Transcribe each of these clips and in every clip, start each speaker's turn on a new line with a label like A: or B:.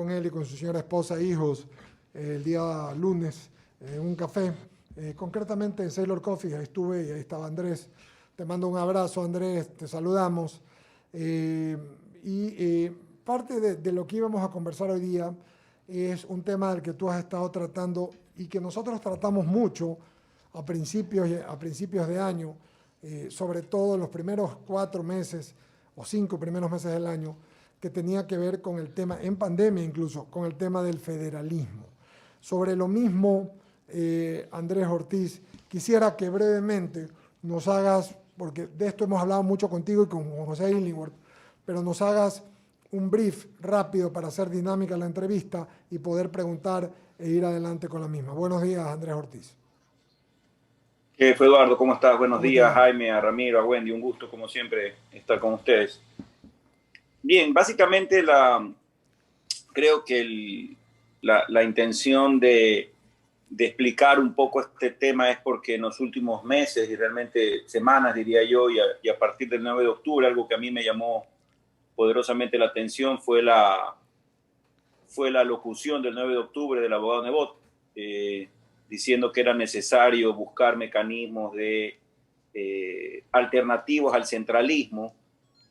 A: con él y con su señora esposa e hijos el día lunes en un café, concretamente en Sailor Coffee. Ahí estuve y ahí estaba Andrés. Te mando un abrazo, Andrés, te saludamos. Parte de lo que íbamos a conversar hoy día es un tema del que tú has estado tratando y que nosotros tratamos mucho a principios de año, sobre todo en los primeros 4 meses o 5 primeros meses del año, que tenía que ver con el tema, en pandemia incluso, con el tema del federalismo. Sobre lo mismo, Andrés Ortiz, quisiera que brevemente nos hagas, porque de esto hemos hablado mucho contigo y con José Illingworth, pero nos hagas un brief rápido para hacer dinámica la entrevista y poder preguntar e ir adelante con la misma. Buenos días, Andrés Ortiz.
B: ¿Qué fue, Eduardo? ¿Cómo estás? Buenos
A: ¿Cómo te
B: días,
A: va?
B: Jaime, a Ramiro, a Wendy. Un gusto, como siempre, estar con ustedes. Bien, básicamente creo que la intención de explicar un poco este tema es porque en los últimos meses y realmente semanas, diría yo, y a partir del 9 de octubre, algo que a mí me llamó poderosamente la atención fue la locución del 9 de octubre del abogado Nebot, diciendo que era necesario buscar mecanismos alternativos al centralismo,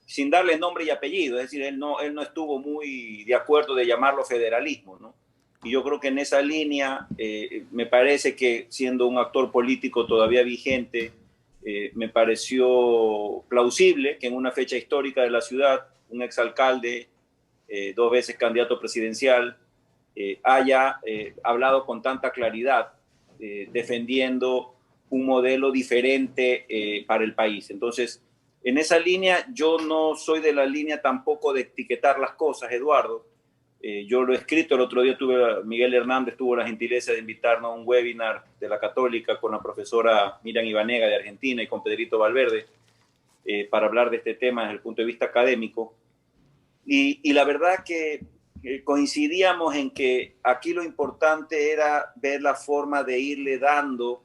B: sin darle nombre y apellido. Es decir, él no estuvo muy de acuerdo de llamarlo federalismo, ¿no? Y yo creo que en esa línea, me parece que siendo un actor político todavía vigente, me pareció plausible que en una fecha histórica de la ciudad, un exalcalde, 2 veces candidato presidencial, haya hablado con tanta claridad, defendiendo un modelo diferente para el país. Entonces, en esa línea, yo no soy de la línea tampoco de etiquetar las cosas, Eduardo. Yo lo he escrito, el otro día Miguel Hernández tuvo la gentileza de invitarnos a un webinar de la Católica con la profesora Miriam Ibanega de Argentina y con Pedrito Valverde, para hablar de este tema desde el punto de vista académico. Y la verdad que coincidíamos en que aquí lo importante era ver la forma de irle dando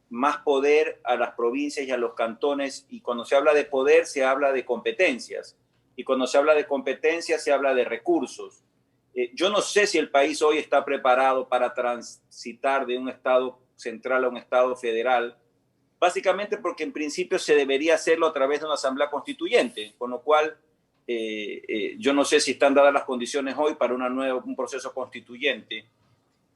B: más poder a las provincias y a los cantones, y cuando se habla de poder se habla de competencias, y cuando se habla de competencias se habla de recursos. Yo no sé si el país hoy está preparado para transitar de un estado central a un estado federal, básicamente porque en principio se debería hacerlo a través de una asamblea constituyente, con lo cual yo no sé si están dadas las condiciones hoy para un proceso constituyente.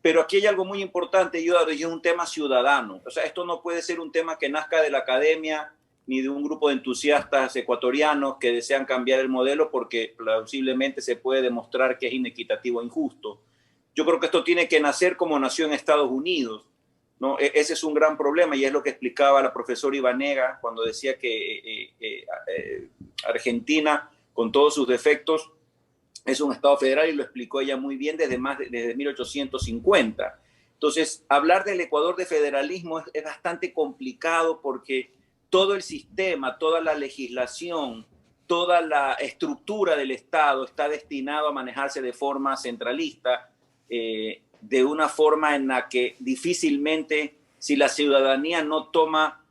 B: Pero aquí hay algo muy importante, y es un tema ciudadano. O sea, esto no puede ser un tema que nazca de la academia ni de un grupo de entusiastas ecuatorianos que desean cambiar el modelo porque plausiblemente se puede demostrar que es inequitativo e injusto. Yo creo que esto tiene que nacer como nació en Estados Unidos, ¿no? Ese es un gran problema y es lo que explicaba la profesora Ibanega cuando decía que Argentina, con todos sus defectos, es un Estado federal, y lo explicó ella muy bien desde 1850. Entonces, hablar del Ecuador de federalismo es bastante complicado porque todo el sistema, toda la legislación, toda la estructura del Estado está destinado a manejarse de forma centralista, de una forma en la que difícilmente, si la ciudadanía no toma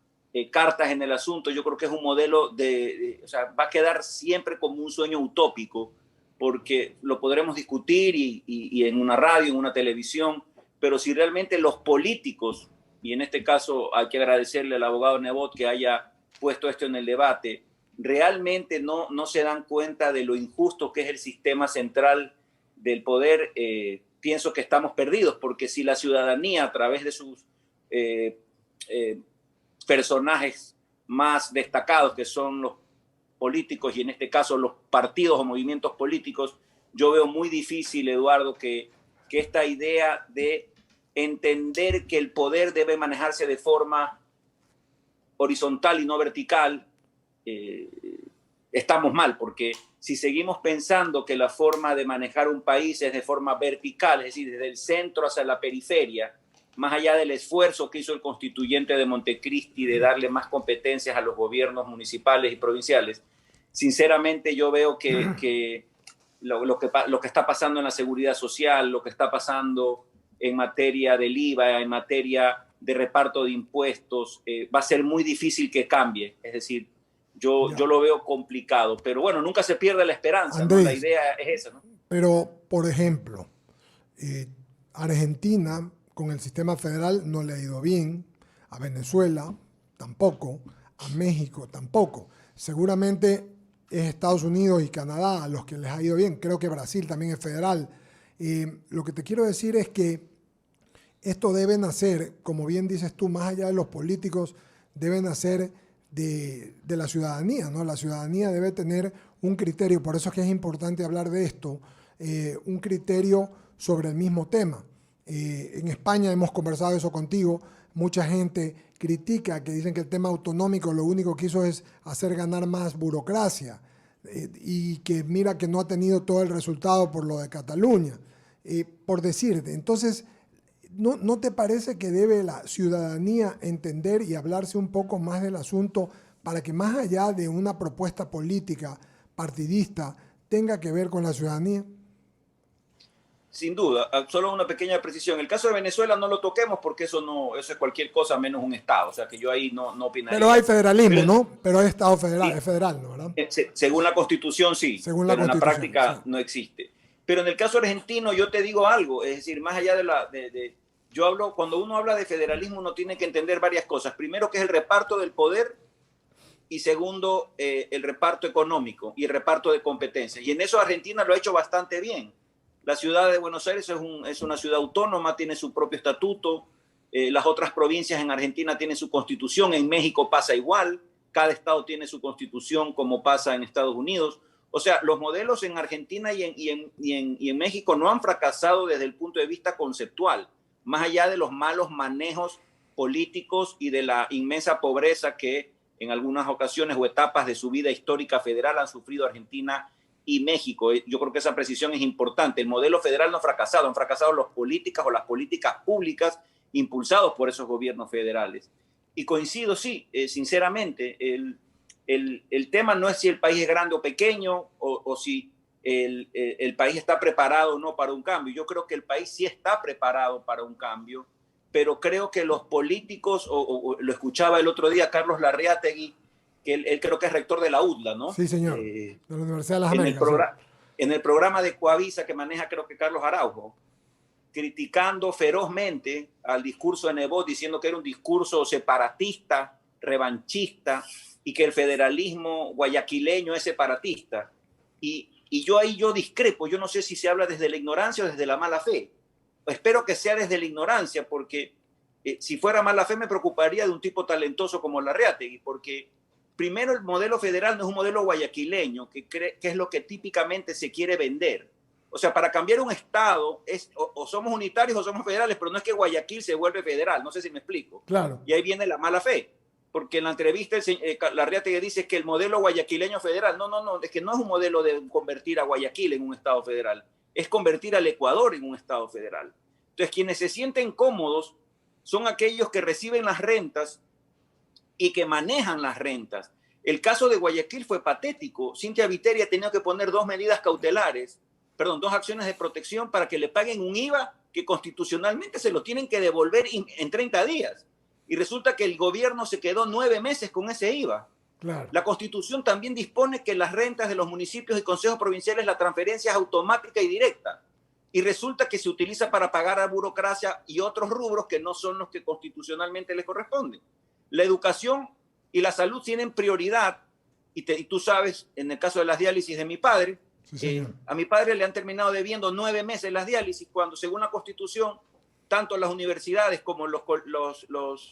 B: cartas en el asunto, yo creo que es un modelo o sea, va a quedar siempre como un sueño utópico, porque lo podremos discutir y en una radio, en una televisión, pero si realmente los políticos, y en este caso hay que agradecerle al abogado Nebot que haya puesto esto en el debate, realmente no se dan cuenta de lo injusto que es el sistema central del poder, pienso que estamos perdidos, porque si la ciudadanía a través de sus personajes más destacados, que son los políticos y en este caso los partidos o movimientos políticos, yo veo muy difícil, Eduardo, que esta idea de entender que el poder debe manejarse de forma horizontal y no vertical, estamos mal, porque si seguimos pensando que la forma de manejar un país es de forma vertical, es decir, desde el centro hacia la periferia, más allá del esfuerzo que hizo el constituyente de Montecristi de darle más competencias a los gobiernos municipales y provinciales, sinceramente yo veo que lo que está pasando en la seguridad social, lo que está pasando en materia del IVA, en materia de reparto de impuestos, va a ser muy difícil que cambie. Es decir, yo lo veo complicado, pero bueno, nunca se pierde la esperanza, ¿no? La
A: Andrés,
B: idea es esa, ¿no?
A: Pero, por ejemplo, Argentina con el sistema federal no le ha ido bien, a Venezuela tampoco, a México tampoco. Seguramente es Estados Unidos y Canadá a los que les ha ido bien. Creo que Brasil también es federal. Lo que te quiero decir es que esto debe nacer, como bien dices tú, más allá de los políticos, debe nacer de la ciudadanía, ¿no? La ciudadanía debe tener un criterio, por eso es que es importante hablar de esto, un criterio sobre el mismo tema. En España hemos conversado eso contigo, mucha gente critica, que dicen que el tema autonómico lo único que hizo es hacer ganar más burocracia y que mira que no ha tenido todo el resultado por lo de Cataluña, por decirte. Entonces, ¿no te parece que debe la ciudadanía entender y hablarse un poco más del asunto para que más allá de una propuesta política partidista tenga que ver con la ciudadanía?
B: Sin duda, solo una pequeña precisión. El caso de Venezuela no lo toquemos porque eso es cualquier cosa menos un Estado. O sea que yo ahí no opinaría.
A: Pero hay federalismo,
B: Pero,
A: ¿no? Pero es Estado federal,
B: sí,
A: es federal, ¿no? ¿Verdad?
B: según la Constitución sí,
A: Según la
B: pero en la
A: Constitución,
B: práctica
A: sí.
B: no existe. Pero en el caso argentino yo te digo algo, es decir, más allá yo hablo, cuando uno habla de federalismo uno tiene que entender varias cosas. Primero, que es el reparto del poder, y segundo, el reparto económico y el reparto de competencias. Y en eso Argentina lo ha hecho bastante bien. La ciudad de Buenos Aires es una ciudad autónoma, tiene su propio estatuto. Las otras provincias en Argentina tienen su constitución. En México pasa igual. Cada estado tiene su constitución, como pasa en Estados Unidos. O sea, los modelos en Argentina y en México no han fracasado desde el punto de vista conceptual, más allá de los malos manejos políticos y de la inmensa pobreza que en algunas ocasiones o etapas de su vida histórica federal han sufrido Argentina y México. Yo creo que esa precisión es importante. El modelo federal no ha fracasado, han fracasado las políticas o las políticas públicas impulsados por esos gobiernos federales. Y coincido, sí, sinceramente, el tema no es si el país es grande o pequeño o si el país está preparado o no para un cambio. Yo creo que el país sí está preparado para un cambio, pero creo que los políticos, o lo escuchaba el otro día Carlos Larreategui, que él creo que es rector de la UDLA, ¿no?
A: Sí, señor, de la Universidad de las
B: En
A: Américas.
B: en el programa de Coavisa que maneja creo que Carlos Araujo, criticando ferozmente al discurso de Nebot, diciendo que era un discurso separatista, revanchista, y que el federalismo guayaquileño es separatista. Y yo discrepo, yo no sé si se habla desde la ignorancia o desde la mala fe. Espero que sea desde la ignorancia, porque si fuera mala fe me preocuparía de un tipo talentoso como Larreategui, porque primero el modelo federal no es un modelo guayaquileño, que es lo que típicamente se quiere vender. O sea, para cambiar un estado o somos unitarios o somos federales, pero no es que Guayaquil se vuelve federal, no sé si me explico.
A: Claro.
B: Y ahí viene la mala fe, porque en la entrevista Larreategui dice que el modelo guayaquileño federal, no, es que no es un modelo de convertir a Guayaquil en un estado federal, es convertir al Ecuador en un estado federal. Entonces, quienes se sienten cómodos son aquellos que reciben las rentas y que manejan las rentas. El caso de Guayaquil fue patético. Cynthia Viteri ha tenido que poner dos acciones de protección para que le paguen un IVA que constitucionalmente se lo tienen que devolver en 30 días. Y resulta que el gobierno se quedó 9 meses con ese IVA.
A: Claro.
B: La Constitución también dispone que las rentas de los municipios y consejos provinciales, la transferencia es automática y directa. Y resulta que se utiliza para pagar a burocracia y otros rubros que no son los que constitucionalmente les corresponden. La educación y la salud tienen prioridad. Y tú sabes, en el caso de las diálisis de mi padre,
A: sí,
B: a mi padre le han terminado debiendo 9 meses las diálisis, cuando según la Constitución, tanto las universidades como los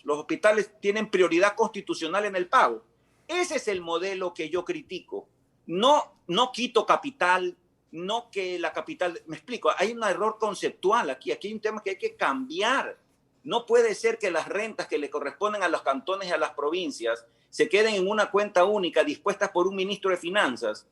B: hospitales tienen prioridad constitucional en el pago. Ese es el modelo que yo critico. No quito capital, no que la capital... Me explico, hay un error conceptual aquí. Aquí hay un tema que hay que cambiar. No puede ser que las rentas que le corresponden a los cantones y a las provincias se queden en una cuenta única dispuestas por un ministro de Finanzas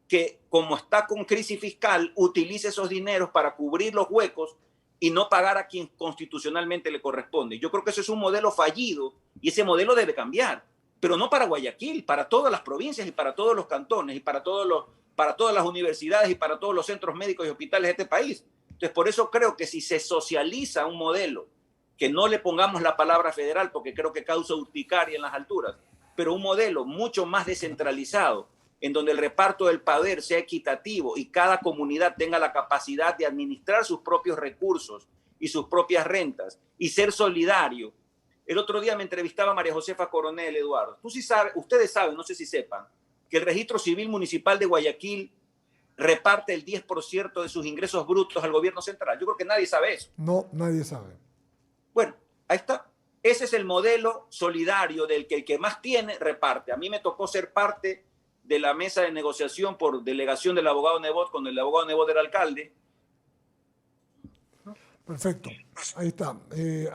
B: que, como está con crisis fiscal, utilice esos dineros para cubrir los huecos y no pagar a quien constitucionalmente le corresponde. Yo creo que eso es un modelo fallido y ese modelo debe cambiar, pero no para Guayaquil, para todas las provincias y para todos los cantones y para todas las universidades y para todos los centros médicos y hospitales de este país. Entonces, por eso creo que si se socializa un modelo, que no le pongamos la palabra federal porque creo que causa urticaria en las alturas, pero un modelo mucho más descentralizado, en donde el reparto del poder sea equitativo y cada comunidad tenga la capacidad de administrar sus propios recursos y sus propias rentas y ser solidario. El otro día me entrevistaba María Josefa Coronel, Eduardo. Tú sí sabes, ustedes saben, no sé si sepan, que el Registro Civil Municipal de Guayaquil reparte el 10% de sus ingresos brutos al gobierno central. Yo creo que nadie sabe eso.
A: No, nadie sabe.
B: Bueno, ahí está. Ese es el modelo solidario del que el que más tiene reparte. A mí me tocó ser parte de la mesa de negociación por delegación del abogado Nebot, cuando el abogado Nebot era alcalde.
A: Perfecto. Ahí está.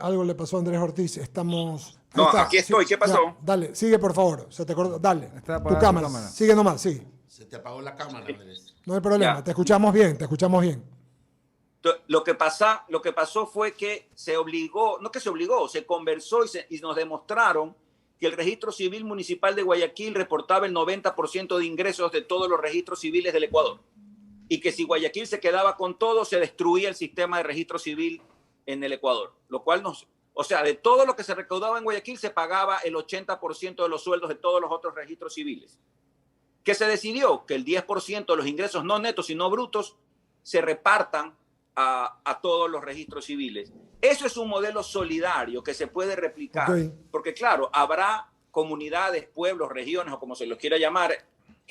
A: Algo le pasó a Andrés Ortiz. Estamos...
B: No,
A: está.
B: aquí estoy. ¿Qué pasó?
A: Ya, dale, sigue por favor. Se te cortó. Dale.
C: Está
A: Tu cámara. Sigue nomás, sigue.
D: Se te apagó la cámara, Andrés.
A: No hay problema.
B: Ya.
A: Te escuchamos bien, te escuchamos bien.
B: Lo que pasó fue que se obligó, no que se obligó, se conversó y nos demostraron que el Registro Civil Municipal de Guayaquil reportaba el 90% de ingresos de todos los registros civiles del Ecuador. Y que si Guayaquil se quedaba con todo, se destruía el sistema de registro civil en el Ecuador. Lo cual o sea, de todo lo que se recaudaba en Guayaquil se pagaba el 80% de los sueldos de todos los otros registros civiles. ¿Qué se decidió? Que el 10% de los ingresos no netos, sino brutos, se repartan a todos los registros civiles. Eso es un modelo solidario que se puede replicar, porque claro, habrá comunidades, pueblos, regiones o como se los quiera llamar,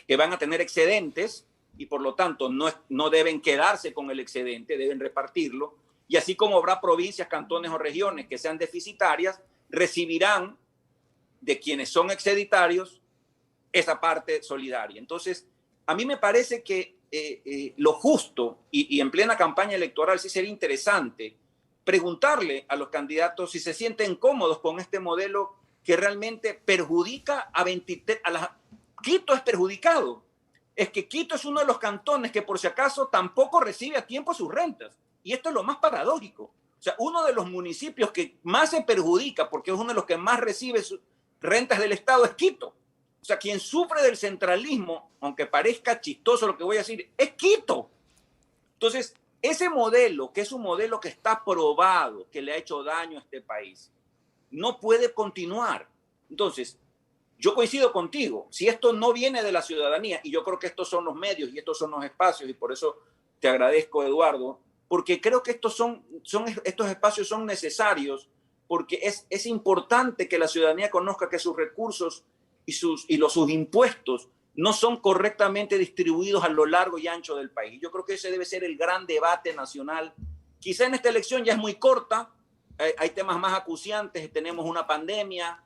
B: que van a tener excedentes y por lo tanto no deben quedarse con el excedente, deben repartirlo, y así como habrá provincias, cantones o regiones que sean deficitarias, recibirán de quienes son excedentarios esa parte solidaria. Entonces, a mí me parece que lo justo y en plena campaña electoral sí sería interesante preguntarle a los candidatos si se sienten cómodos con este modelo que realmente perjudica a 23... Quito es perjudicado. Es que Quito es uno de los cantones que por si acaso tampoco recibe a tiempo sus rentas. Y esto es lo más paradójico. O sea, uno de los municipios que más se perjudica porque es uno de los que más recibe sus rentas del Estado es Quito. O sea, quien sufre del centralismo, aunque parezca chistoso lo que voy a decir, es Quito. Entonces, ese modelo, que es un modelo que está probado, que le ha hecho daño a este país, no puede continuar. Entonces, yo coincido contigo. Si esto no viene de la ciudadanía, y yo creo que estos son los medios y estos son los espacios, y por eso te agradezco, Eduardo, porque creo que estos espacios son necesarios, porque es importante que la ciudadanía conozca que sus recursos y sus impuestos no son correctamente distribuidos a lo largo y ancho del país. Yo creo que ese debe ser el gran debate nacional. Quizá en esta elección ya es muy corta, hay temas más acuciantes, tenemos una pandemia,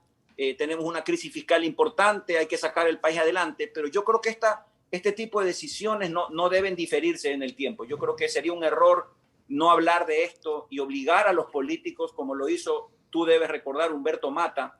B: tenemos una crisis fiscal importante, hay que sacar el país adelante, pero yo creo que este tipo de decisiones no deben diferirse en el tiempo. Yo creo que sería un error no hablar de esto y obligar a los políticos, como lo hizo, tú debes recordar, Humberto Mata,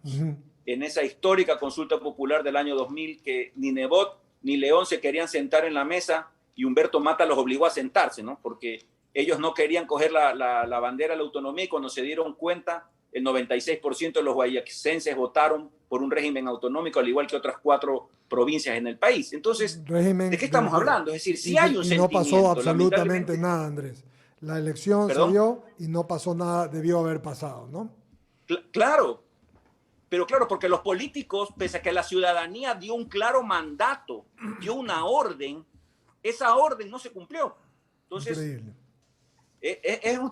B: en esa histórica consulta popular del año 2000, que ni Nebot ni León se querían sentar en la mesa y Humberto Mata los obligó a sentarse, ¿no? Porque ellos no querían coger la bandera de la autonomía y cuando se dieron cuenta, el 96% de los guayaquilenses votaron por un régimen autonómico, al igual que otras 4 provincias en el país. Entonces, ¿de qué estamos hablando? Es decir, sí hay un sentimiento.
A: No pasó absolutamente nada, Andrés. La elección se dio y no pasó nada, debió haber pasado, ¿no?
B: Claro. Pero claro, porque los políticos, pese a que la ciudadanía dio un claro mandato, dio una orden, esa orden no se cumplió. Entonces, increíble. Es un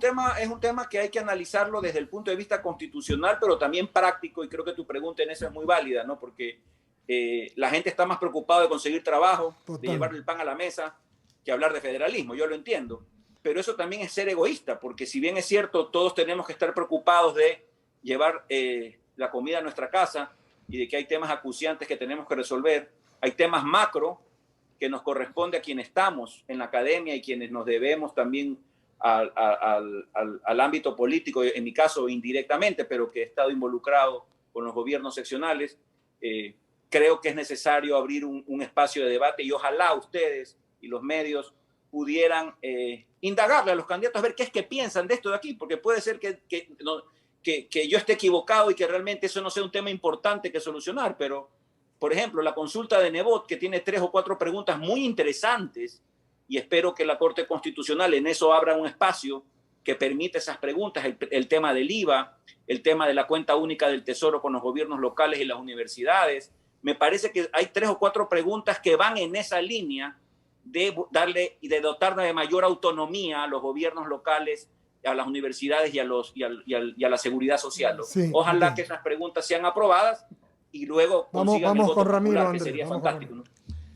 B: tema que hay que analizarlo desde el punto de vista constitucional, pero también práctico, y creo que tu pregunta en eso es muy válida, ¿no? Porque la gente está más preocupada de conseguir trabajo, de llevar el pan a la mesa, que hablar de federalismo, yo lo entiendo. Pero eso también es ser egoísta, porque si bien es cierto, todos tenemos que estar preocupados de llevar la comida a nuestra casa y de que hay temas acuciantes que tenemos que resolver, hay temas macro que nos corresponde a quienes estamos en la academia y quienes nos debemos también al ámbito político, en mi caso indirectamente, pero que he estado involucrado con los gobiernos seccionales. Creo que es necesario abrir un espacio de debate y ojalá ustedes y los medios pudieran indagarle a los candidatos a ver qué es que piensan de esto de aquí, porque puede ser que yo esté equivocado y que realmente eso no sea un tema importante que solucionar, pero, por ejemplo, la consulta de Nebot, que tiene 3 o 4 preguntas muy interesantes, y espero que la Corte Constitucional en eso abra un espacio que permita esas preguntas, el tema del IVA, el tema de la cuenta única del Tesoro con los gobiernos locales y las universidades, me parece que hay 3 o 4 preguntas que van en esa línea de darle y de dotar de mayor autonomía a los gobiernos locales, a las universidades y a la seguridad social.
A: Sí,
B: Ojalá
A: bien.
B: que esas preguntas sean aprobadas y luego consigan
A: Vamos
B: el voto
A: con Ramiro,
B: popular,
A: Andrés,
B: que sería
A: vamos con
B: fantástico, ¿no?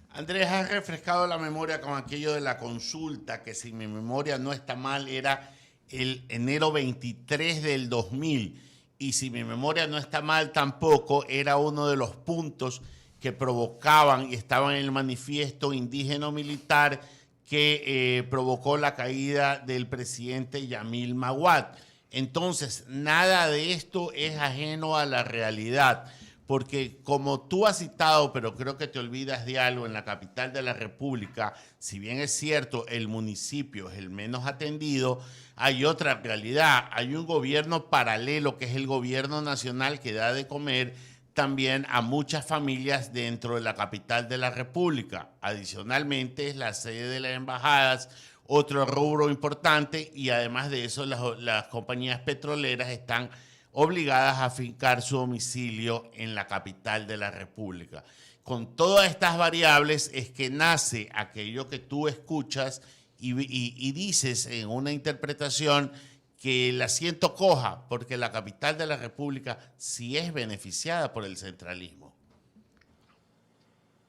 D: Andrés, has refrescado la memoria con aquello de la consulta, que si mi memoria no está mal, era el enero 23 del 2000. Y si mi memoria no está mal tampoco, era uno de los puntos que provocaban y estaban en el manifiesto indígena militar que provocó la caída del presidente Yamil Maguad. Entonces, nada de esto es ajeno a la realidad, porque como tú has citado, pero creo que te olvidas de algo, en la capital de la República, si bien es cierto, el municipio es el menos atendido, hay otra realidad. Hay un gobierno paralelo, que es el gobierno nacional, que da de comer también a muchas familias dentro de la capital de la República. Adicionalmente, es la sede de las embajadas, otro rubro importante, y además de eso, las compañías petroleras están obligadas a fincar su domicilio en la capital de la República. Con todas estas variables es que nace aquello que tú escuchas y dices en una interpretación que el asiento coja, porque la capital de la República sí es beneficiada por el centralismo.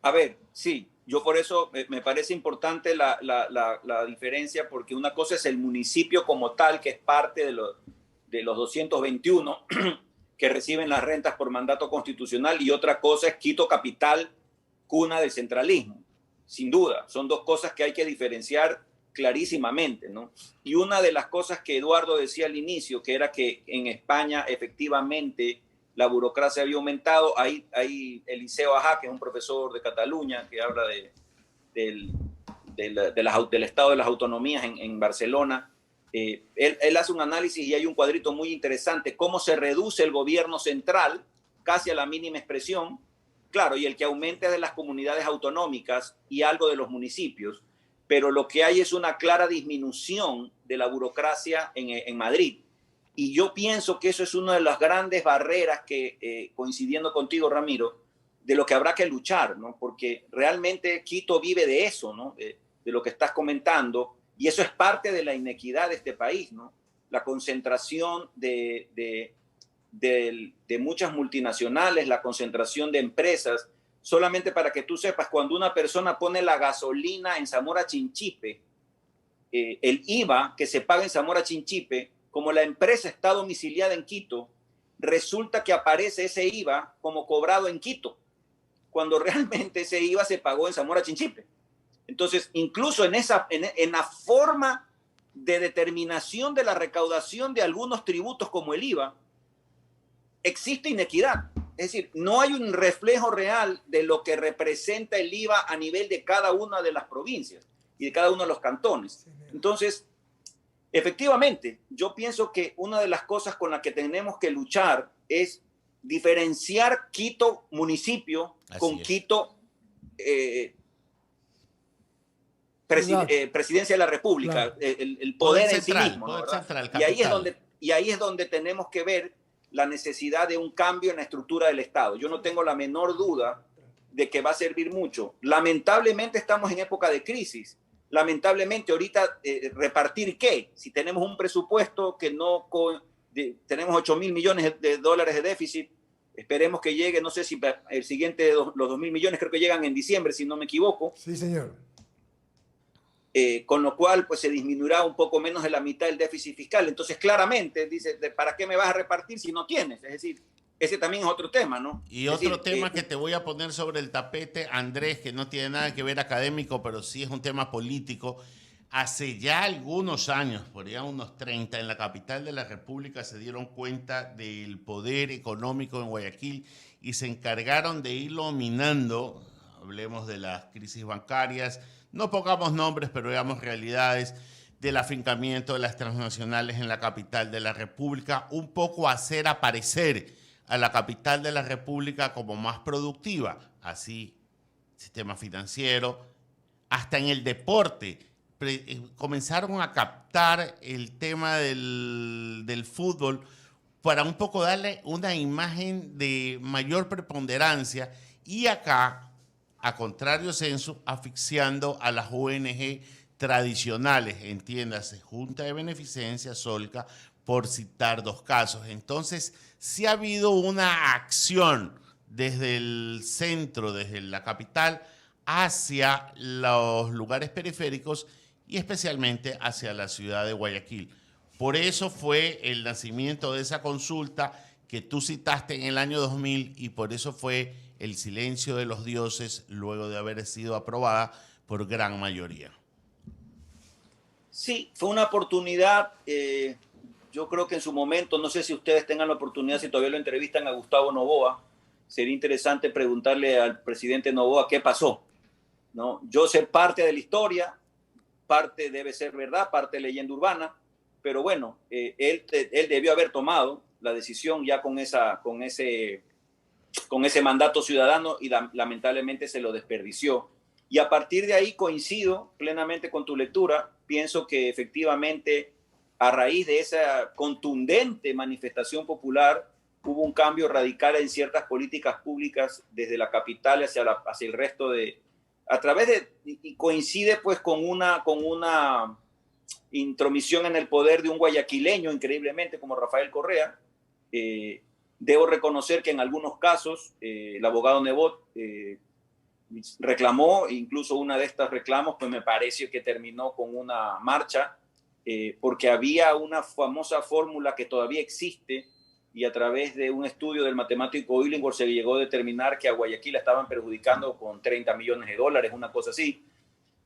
B: A ver, sí, yo por eso me parece importante la diferencia, porque una cosa es el municipio como tal, que es parte de los 221 que reciben las rentas por mandato constitucional, y otra cosa es Quito capital, cuna del centralismo. Sin duda, son dos cosas que hay que diferenciar clarísimamente, ¿no? Y una de las cosas que Eduardo decía al inicio, que era que en España efectivamente la burocracia había aumentado. Hay Eliseo Ajá, que es un profesor de Cataluña, que habla del estado de las autonomías en Barcelona. Él hace un análisis y hay un cuadrito muy interesante, cómo se reduce el gobierno central casi a la mínima expresión, claro, y el que aumenta es de las comunidades autonómicas y algo de los municipios, pero lo que hay es una clara disminución de la burocracia en Madrid. Y yo pienso que eso es una de las grandes barreras que, coincidiendo contigo, Ramiro, de lo que habrá que luchar, ¿no? Porque realmente Quito vive de eso, ¿no? De lo que estás comentando, y eso es parte de la inequidad de este país, ¿no? La concentración de muchas multinacionales, la concentración de empresas. Solamente para que tú sepas, cuando una persona pone la gasolina en Zamora Chinchipe, el IVA que se paga en Zamora Chinchipe, como la empresa está domiciliada en Quito, resulta que aparece ese IVA como cobrado en Quito, cuando realmente ese IVA se pagó en Zamora Chinchipe. Entonces, incluso en la forma de determinación de la recaudación de algunos tributos como el IVA, existe inequidad. Es decir, no hay un reflejo real de lo que representa el IVA a nivel de cada una de las provincias y de cada uno de los cantones. Entonces, efectivamente, yo pienso que una de las cosas con las que tenemos que luchar es diferenciar Quito municipio con Quito presidencia de la República, claro. El poder en central, sí mismo, ¿no? Central, y ahí es donde tenemos que ver la necesidad de un cambio en la estructura del Estado. Yo no tengo la menor duda de que va a servir mucho. Lamentablemente estamos en época de crisis. Lamentablemente ahorita repartir ¿qué? Si tenemos un presupuesto que tenemos 8.000 millones de dólares de déficit, esperemos que llegue, no sé si el siguiente, los 2.000 millones creo que llegan en diciembre, si no me equivoco.
A: Sí, señor.
B: Con lo cual pues se disminuirá un poco menos de la mitad del déficit fiscal. Entonces claramente dice, ¿para qué me vas a repartir si no tienes? Es decir, ese también es otro tema, ¿no?
D: Y otro tema que te voy a poner sobre el tapete, Andrés, que no tiene nada que ver académico, pero sí es un tema político. Hace ya algunos años, por allá unos 30, en la capital de la República se dieron cuenta del poder económico en Guayaquil y se encargaron de irlo minando. Hablemos de las crisis bancarias, no pongamos nombres, pero veamos realidades, del afincamiento de las transnacionales en la capital de la República, un poco hacer aparecer a la capital de la República como más productiva. Así, sistema financiero, hasta en el deporte. Comenzaron a captar el tema del fútbol para un poco darle una imagen de mayor preponderancia Y acá, a contrario censo, asfixiando a las ONG tradicionales, entiéndase, Junta de Beneficencia, Solca, por citar dos casos. Entonces, sí ha habido una acción desde el centro, desde la capital, hacia los lugares periféricos y especialmente hacia la ciudad de Guayaquil. Por eso fue el nacimiento de esa consulta que tú citaste en el año 2000 y por eso fue el silencio de los dioses luego de haber sido aprobada por gran mayoría.
B: Sí, fue una oportunidad. Yo creo que en su momento, no sé si ustedes tengan la oportunidad, si todavía lo entrevistan a Gustavo Noboa, sería interesante preguntarle al presidente Noboa qué pasó, ¿no? Yo sé parte de la historia, parte debe ser verdad, parte leyenda urbana, pero bueno, él debió haber tomado la decisión ya con ese mandato ciudadano y lamentablemente se lo desperdició. Y a partir de ahí coincido plenamente con tu lectura. Pienso que efectivamente a raíz de esa contundente manifestación popular hubo un cambio radical en ciertas políticas públicas desde la capital hacia el resto a través de, y coincide pues con una intromisión en el poder de un guayaquileño increíblemente como Rafael Correa. Debo reconocer que en algunos casos el abogado Nebot reclamó, incluso una de estas reclamos, pues me pareció que terminó con una marcha, porque había una famosa fórmula que todavía existe y a través de un estudio del matemático Illingworth se llegó a determinar que a Guayaquil la estaban perjudicando con $30 millones, una cosa así.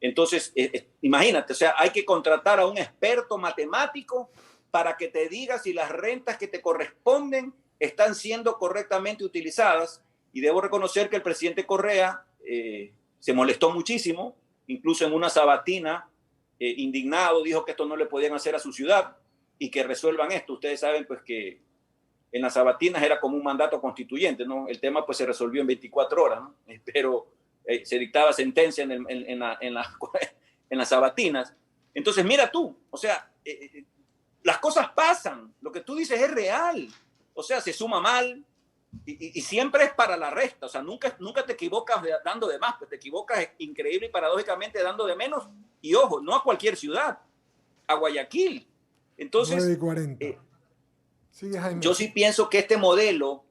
B: Entonces, imagínate, o sea, hay que contratar a un experto matemático para que te diga si las rentas que te corresponden están siendo correctamente utilizadas. Y debo reconocer que el presidente Correa se molestó muchísimo, incluso en una sabatina, indignado, dijo que esto no le podían hacer a su ciudad y que resuelvan esto. Ustedes saben pues que en las sabatinas era como un mandato constituyente, ¿no? El tema pues se resolvió en 24 horas, ¿no? Pero se dictaba sentencia en las sabatinas. Entonces mira tú, o sea, las cosas pasan, lo que tú dices es real, o sea, se suma mal, y siempre es para la resta, o sea, nunca te equivocas dando de más, pues te equivocas increíble y paradójicamente dando de menos, y ojo, no a cualquier ciudad, a Guayaquil. Entonces,
A: 9:40. Sigue, Jaime.
B: Yo sí pienso que este modelo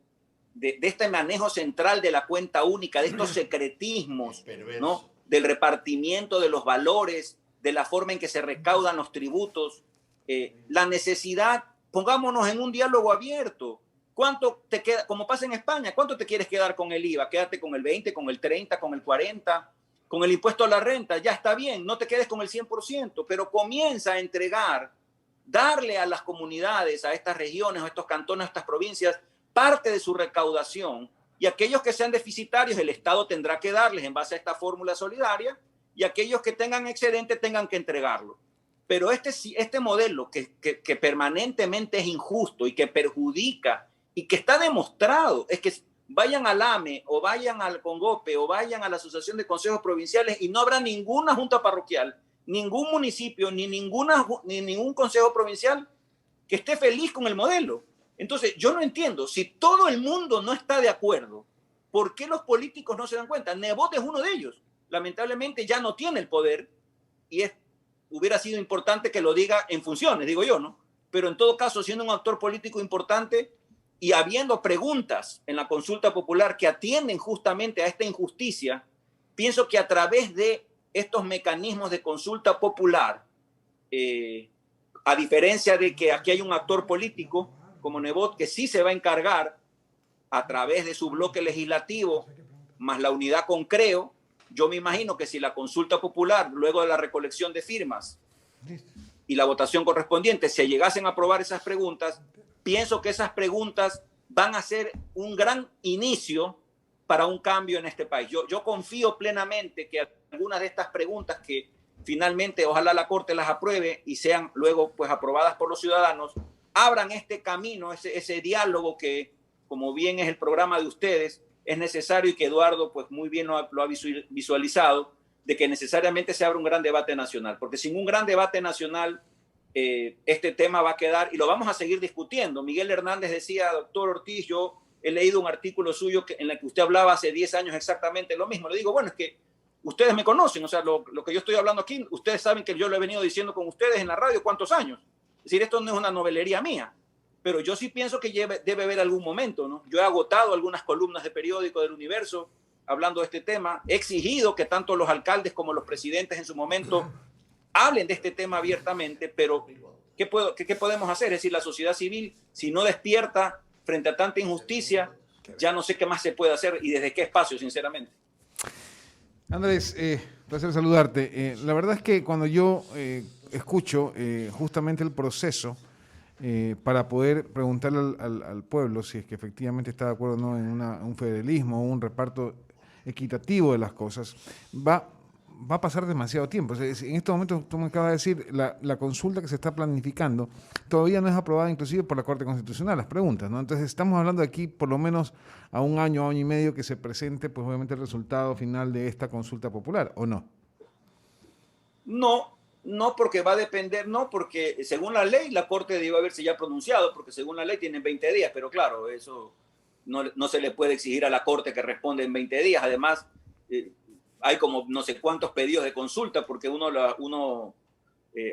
B: de este manejo central de la cuenta única, de estos secretismos, ¿no? Del repartimiento de los valores, de la forma en que se recaudan los tributos, la necesidad, pongámonos en un diálogo abierto. ¿Cuánto te queda, como pasa en España, cuánto te quieres quedar con el IVA? Quédate con el 20, con el 30, con el 40, con el impuesto a la renta, ya está bien, no te quedes con el 100%, pero comienza a entregar, darle a las comunidades, a estas regiones, a estos cantones, a estas provincias, parte de su recaudación, y aquellos que sean deficitarios, el Estado tendrá que darles en base a esta fórmula solidaria, y aquellos que tengan excedente tengan que entregarlo. Pero este modelo que permanentemente es injusto y que perjudica y que está demostrado, es que vayan al AME o vayan al CONGOPE o vayan a la Asociación de Consejos Provinciales y no habrá ninguna junta parroquial, ningún municipio, ni ningún consejo provincial que esté feliz con el modelo. Entonces, yo no entiendo, si todo el mundo no está de acuerdo, ¿por qué los políticos no se dan cuenta? Nebot es uno de ellos. Lamentablemente ya no tiene el poder y hubiera sido importante que lo diga en funciones, digo yo, ¿no? Pero en todo caso, siendo un actor político importante y habiendo preguntas en la consulta popular que atienden justamente a esta injusticia, pienso que a través de estos mecanismos de consulta popular, a diferencia de que aquí hay un actor político como Nebot que sí se va a encargar a través de su bloque legislativo más la unidad con Creo, yo me imagino que si la consulta popular, luego de la recolección de firmas y la votación correspondiente, se llegasen a aprobar esas preguntas, pienso que esas preguntas van a ser un gran inicio para un cambio en este país. Yo confío plenamente que algunas de estas preguntas que finalmente ojalá la Corte las apruebe y sean luego pues aprobadas por los ciudadanos, abran este camino, ese diálogo que, como bien es el programa de ustedes, es necesario y que Eduardo pues muy bien lo ha visualizado, de que necesariamente se abra un gran debate nacional, porque sin un gran debate nacional este tema va a quedar y lo vamos a seguir discutiendo. Miguel Hernández decía, doctor Ortiz, yo he leído un artículo suyo en el que usted hablaba hace 10 años exactamente lo mismo. Le digo, bueno, es que ustedes me conocen, o sea, lo que yo estoy hablando aquí, ustedes saben que yo lo he venido diciendo con ustedes en la radio cuántos años. Es decir, esto no es una novelería mía, pero yo sí pienso que debe haber algún momento, ¿no? Yo he agotado algunas columnas de periódico del Universo hablando de este tema, he exigido que tanto los alcaldes como los presidentes en su momento hablen de este tema abiertamente, pero ¿qué podemos hacer? Es decir, la sociedad civil, si no despierta frente a tanta injusticia, ya no sé qué más se puede hacer y desde qué espacio, sinceramente.
C: Andrés, placer saludarte. La verdad es que cuando yo escucho justamente el proceso para poder preguntarle al pueblo si es que efectivamente está de acuerdo o no en un federalismo o un reparto equitativo de las cosas, va a pasar demasiado tiempo. O sea, en este momento, tú me acabas de decir, la consulta que se está planificando todavía no es aprobada inclusive por la Corte Constitucional, las preguntas, ¿no? Entonces estamos hablando aquí por lo menos a un año y medio que se presente, pues obviamente el resultado final de esta consulta popular, ¿o no?
B: No, porque va a depender, no, porque según la ley la Corte debe haberse ya pronunciado, porque según la ley tienen 20 días, pero claro, eso no se le puede exigir a la Corte que responda en 20 días. Además, hay como no sé cuántos pedidos de consulta, porque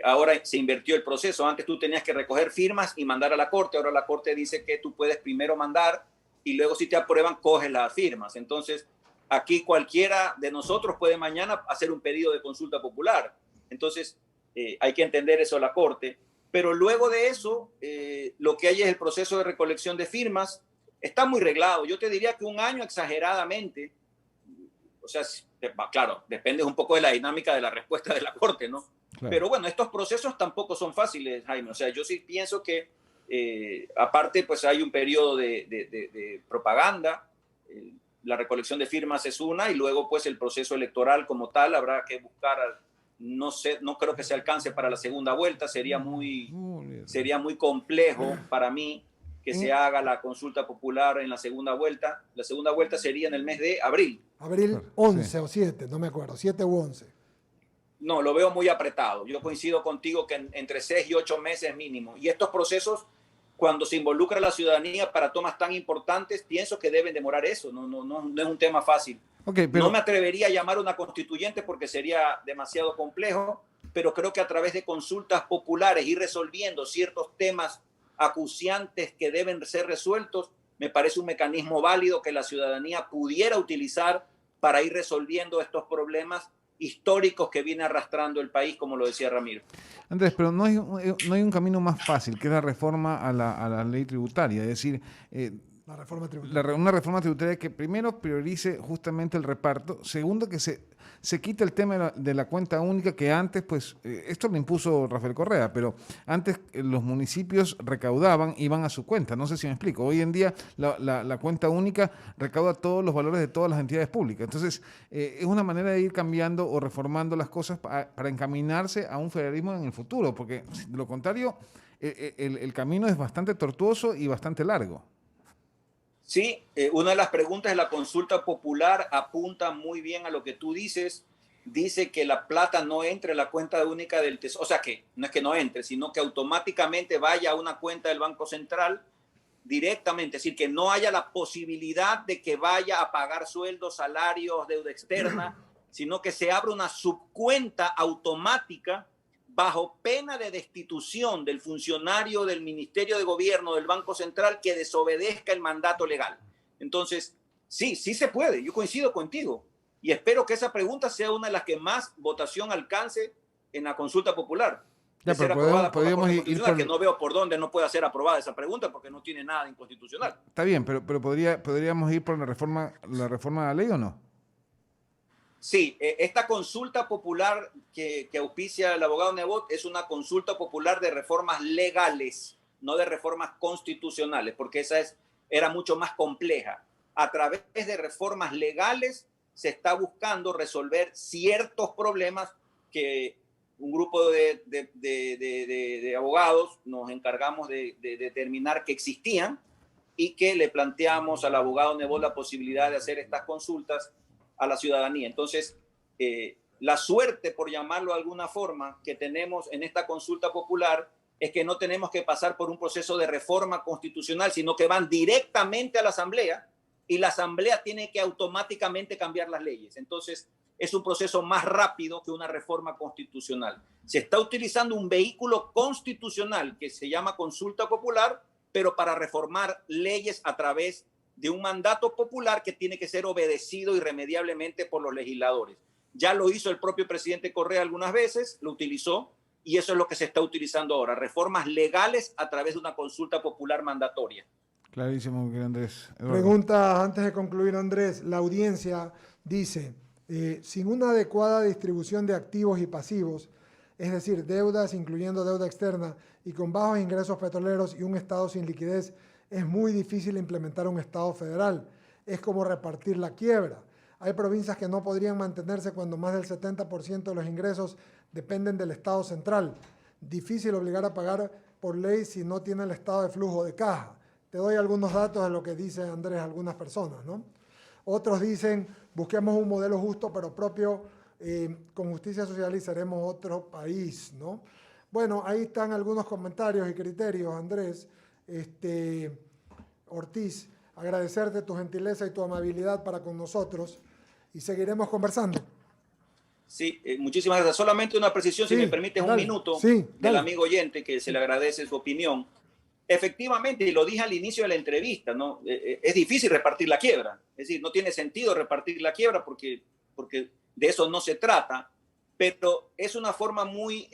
B: ahora se invirtió el proceso. Antes tú tenías que recoger firmas y mandar a la Corte. Ahora la Corte dice que tú puedes primero mandar y luego si te aprueban, coges las firmas. Entonces, aquí cualquiera de nosotros puede mañana hacer un pedido de consulta popular. Entonces, hay que entender eso a la Corte. Pero luego de eso, lo que hay es el proceso de recolección de firmas. Está muy reglado. Yo te diría que un año exageradamente. O sea, claro, depende un poco de la dinámica de la respuesta de la Corte, ¿no? Claro. Pero bueno, estos procesos tampoco son fáciles, Jaime. O sea, yo sí pienso que, aparte, pues hay un periodo de propaganda. La recolección de firmas es una y luego, pues, el proceso electoral como tal habrá que buscar. No sé, no creo que se alcance para la segunda vuelta. Sería muy complejo para mí que se haga la consulta popular en la segunda vuelta. La segunda vuelta sería en el mes de abril.
A: Abril 11 o 7, no me acuerdo, 7 u 11.
B: No, lo veo muy apretado. Yo coincido contigo que entre 6 y 8 meses mínimo. Y estos procesos, cuando se involucra a la ciudadanía para tomas tan importantes, pienso que deben demorar eso. No es un tema fácil. Okay, pero no me atrevería a llamar una constituyente porque sería demasiado complejo, pero creo que a través de consultas populares ir resolviendo ciertos temas acuciantes que deben ser resueltos, me parece un mecanismo válido que la ciudadanía pudiera utilizar para ir resolviendo estos problemas históricos que viene arrastrando el país, como lo decía Ramiro.
C: Andrés, pero no hay un camino más fácil, que es la reforma a la ley tributaria, es decir,
A: la reforma tributaria.
C: Una reforma tributaria que primero priorice justamente el reparto, segundo que se quite el tema de la cuenta única que antes, pues, esto lo impuso Rafael Correa, pero antes los municipios recaudaban, iban a su cuenta, no sé si me explico. Hoy en día la cuenta única recauda todos los valores de todas las entidades públicas. Entonces, es una manera de ir cambiando o reformando las cosas para encaminarse a un federalismo en el futuro, porque de lo contrario, el camino es bastante tortuoso y bastante largo.
B: Sí, una de las preguntas de la consulta popular apunta muy bien a lo que tú dices. Dice que la plata no entre en la cuenta única del Tesoro. O sea, que no es que no entre, sino que automáticamente vaya a una cuenta del Banco Central directamente. Es decir, que no haya la posibilidad de que vaya a pagar sueldos, salarios, deuda externa, sino que se abra una subcuenta automática bajo pena de destitución del funcionario del Ministerio de Gobierno del Banco Central que desobedezca el mandato legal. Entonces, sí se puede, yo coincido contigo y espero que esa pregunta sea una de las que más votación alcance en la consulta popular.
C: Ya, pero podríamos ir por...
B: que no veo por dónde no pueda ser aprobada esa pregunta porque no tiene nada inconstitucional.
C: Está bien, pero podríamos ir por la reforma de la ley o no.
B: Sí, esta consulta popular que auspicia el abogado Nebot es una consulta popular de reformas legales, no de reformas constitucionales, porque esa era mucho más compleja. A través de reformas legales se está buscando resolver ciertos problemas que un grupo de abogados nos encargamos de determinar que existían y que le planteamos al abogado Nebot la posibilidad de hacer estas consultas a la ciudadanía. Entonces, la suerte, por llamarlo de alguna forma, que tenemos en esta consulta popular es que no tenemos que pasar por un proceso de reforma constitucional, sino que van directamente a la Asamblea y la Asamblea tiene que automáticamente cambiar las leyes. Entonces, es un proceso más rápido que una reforma constitucional. Se está utilizando un vehículo constitucional que se llama consulta popular, pero para reformar leyes a través de un mandato popular que tiene que ser obedecido irremediablemente por los legisladores. Ya lo hizo el propio presidente Correa algunas veces, lo utilizó, y eso es lo que se está utilizando ahora, reformas legales a través de una consulta popular mandatoria.
C: Clarísimo, Andrés. Eduardo.
A: Pregunta antes de concluir, Andrés. La audiencia dice, sin una adecuada distribución de activos y pasivos, es decir, deudas, incluyendo deuda externa, y con bajos ingresos petroleros y un Estado sin liquidez, es muy difícil implementar un Estado federal. Es como repartir la quiebra. Hay provincias que no podrían mantenerse cuando más del 70% de los ingresos dependen del Estado central. Difícil obligar a pagar por ley si no tiene el estado de flujo de caja. Te doy algunos datos de lo que dice Andrés, algunas personas, ¿no? Otros dicen, busquemos un modelo justo pero propio, con justicia social y seremos otro país, ¿no? Bueno, ahí están algunos comentarios y criterios, Andrés. Ortiz, agradecerte tu gentileza y tu amabilidad para con nosotros y seguiremos conversando.
B: Sí, muchísimas gracias. Solamente una precisión, si me permites un minuto, del amigo oyente, que se le agradece su opinión. Efectivamente, y lo dije al inicio de la entrevista, ¿no? Es difícil repartir la quiebra. Es decir, no tiene sentido repartir la quiebra porque de eso no se trata, pero es una forma muy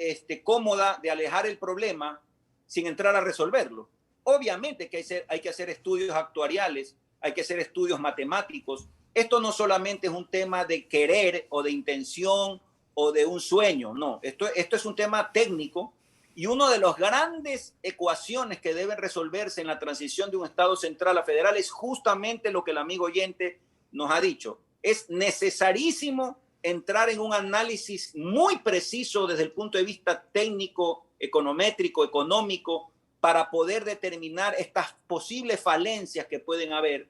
B: cómoda de alejar el problema sin entrar a resolverlo. Obviamente que hay que hacer estudios actuariales, hay que hacer estudios matemáticos. Esto no solamente es un tema de querer o de intención o de un sueño, no. Esto es un tema técnico y una de las grandes ecuaciones que deben resolverse en la transición de un Estado central a federal es justamente lo que el amigo oyente nos ha dicho. Es necesarísimo entrar en un análisis muy preciso desde el punto de vista técnico, econométrico, económico, para poder determinar estas posibles falencias que pueden haber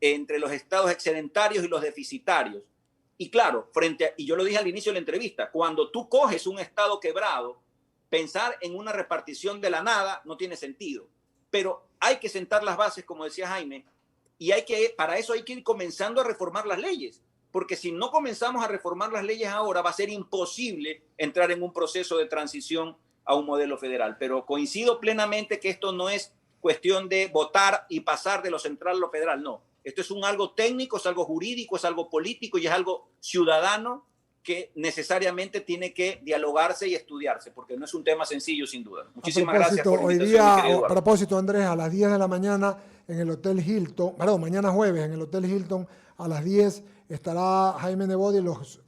B: entre los estados excedentarios y los deficitarios. Y claro, y yo lo dije al inicio de la entrevista, cuando tú coges un estado quebrado, pensar en una repartición de la nada no tiene sentido. Pero hay que sentar las bases, como decía Jaime, y para eso hay que ir comenzando a reformar las leyes. Porque si no comenzamos a reformar las leyes ahora, va a ser imposible entrar en un proceso de transición a un modelo federal. Pero coincido plenamente que esto no es cuestión de votar y pasar de lo central a lo federal, no. Esto es algo técnico, es algo jurídico, es algo político y es algo ciudadano que necesariamente tiene que dialogarse y estudiarse, porque no es un tema sencillo, sin duda. Muchísimas gracias por la invitación,
A: hoy día, a propósito, Andrés, a las 10 de la mañana en el Hotel Hilton, mañana jueves en el Hotel Hilton, a las 10 estará Jaime Nebot y los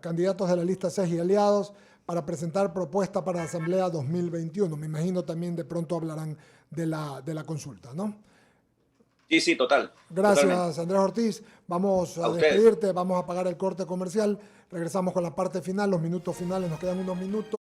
A: candidatos de la lista 6 y aliados para presentar propuesta para la Asamblea 2021. Me imagino también de pronto hablarán de la consulta, ¿no?
B: Sí, total.
A: Gracias,
B: Totalmente.
A: Andrés Ortiz. Vamos a despedirte, vamos a pagar el corte comercial. Regresamos con la parte final, los minutos finales, nos quedan unos minutos.